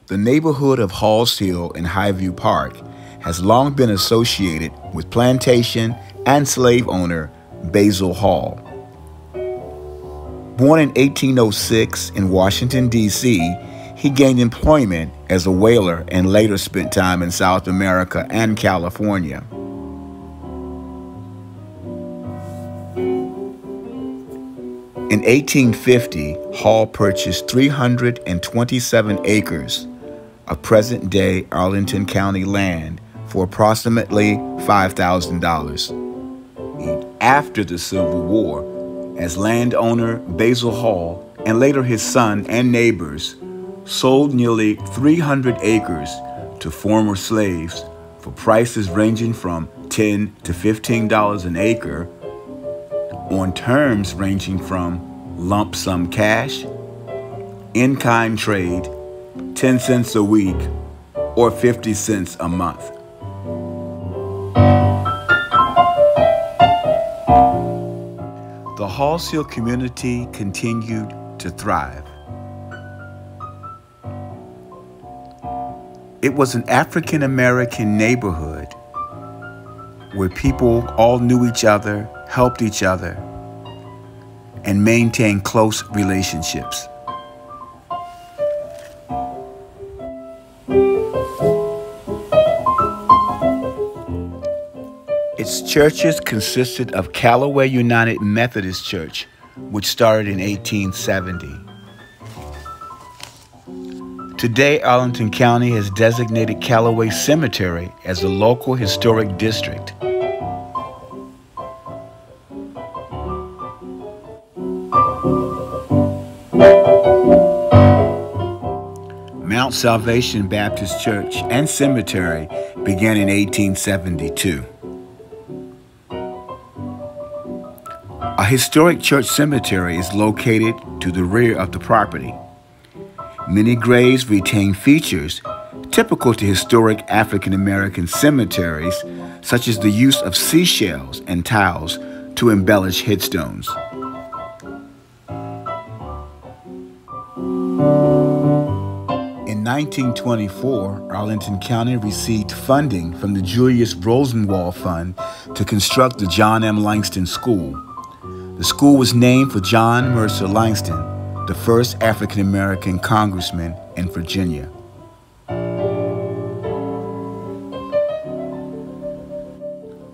The neighborhood of Halls Hill in Highview Park has long been associated with plantation and slave owner Basil Hall. Born in 1806 in Washington, D.C., he gained employment as a whaler and later spent time in South America and California. In 1850, Hall purchased 327 acres of present-day Arlington County land for approximately $5,000. After the Civil War, as landowner Basil Hall and later his son and neighbors sold nearly 300 acres to former slaves for prices ranging from $10 to $15 an acre, on terms ranging from lump sum cash, in-kind trade, 10 cents a week, or 50 cents a month. The Halls Hill community continued to thrive. It was an African-American neighborhood where people all knew each other, helped each other, and maintained close relationships. Its churches consisted of Callaway United Methodist Church, which started in 1870. Today, Arlington County has designated Callaway Cemetery as a local historic district. Mount Salvation Baptist Church and Cemetery began in 1872. A historic church cemetery is located to the rear of the property. Many graves retain features typical to historic African-American cemeteries, such as the use of seashells and tiles to embellish headstones. In 1924, Arlington County received funding from the Julius Rosenwald Fund to construct the John M. Langston School. The school was named for John Mercer Langston, the first African-American congressman in Virginia.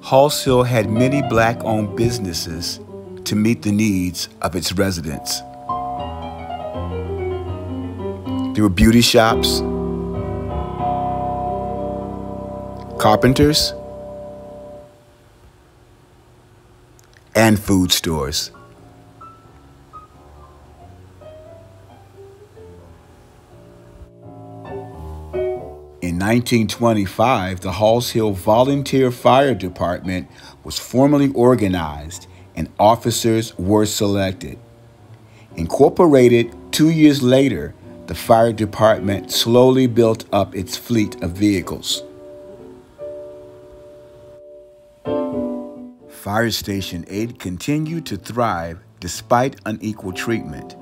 Halls Hill had many black-owned businesses to meet the needs of its residents. There were beauty shops, carpenters, and food stores. In 1925, the Halls Hill Volunteer Fire Department was formally organized and officers were selected. Incorporated 2 years later, the fire department slowly built up its fleet of vehicles. Fire Station 8 continued to thrive despite unequal treatment.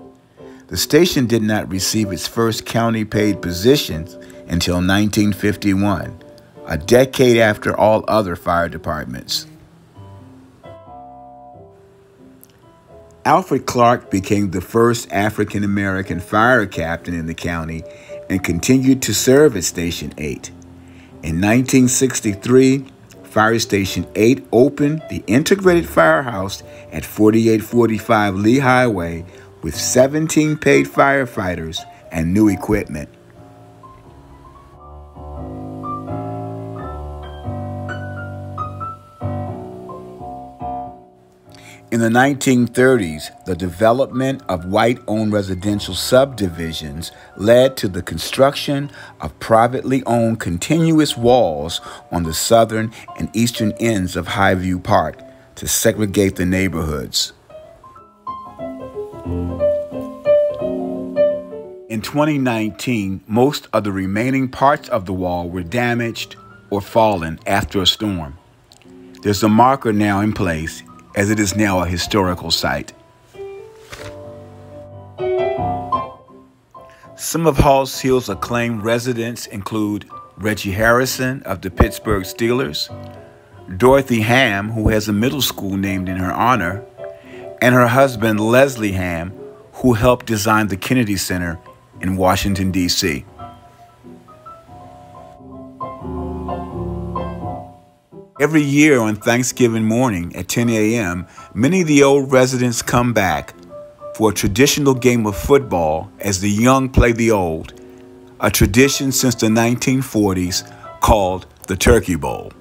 The station did not receive its first county-paid positions until 1951, a decade after all other fire departments. Alfred Clark became the first African-American fire captain in the county and continued to serve at Station 8. In 1963, Fire Station 8 opened the integrated firehouse at 4845 Lee Highway with 17 paid firefighters and new equipment. In the 1930s, the development of white-owned residential subdivisions led to the construction of privately owned continuous walls on the southern and eastern ends of Highview Park to segregate the neighborhoods. In 2019, most of the remaining parts of the wall were damaged or fallen after a storm. There's a marker now in place, as it is now a historical site. Some of Halls Hill's acclaimed residents include Reggie Harrison of the Pittsburgh Steelers, Dorothy Ham, who has a middle school named in her honor, and her husband Leslie Ham, who helped design the Kennedy Center in Washington, D.C. Every year on Thanksgiving morning at 10 a.m., many of the old residents come back for a traditional game of football as the young play the old, a tradition since the 1940s called the Turkey Bowl.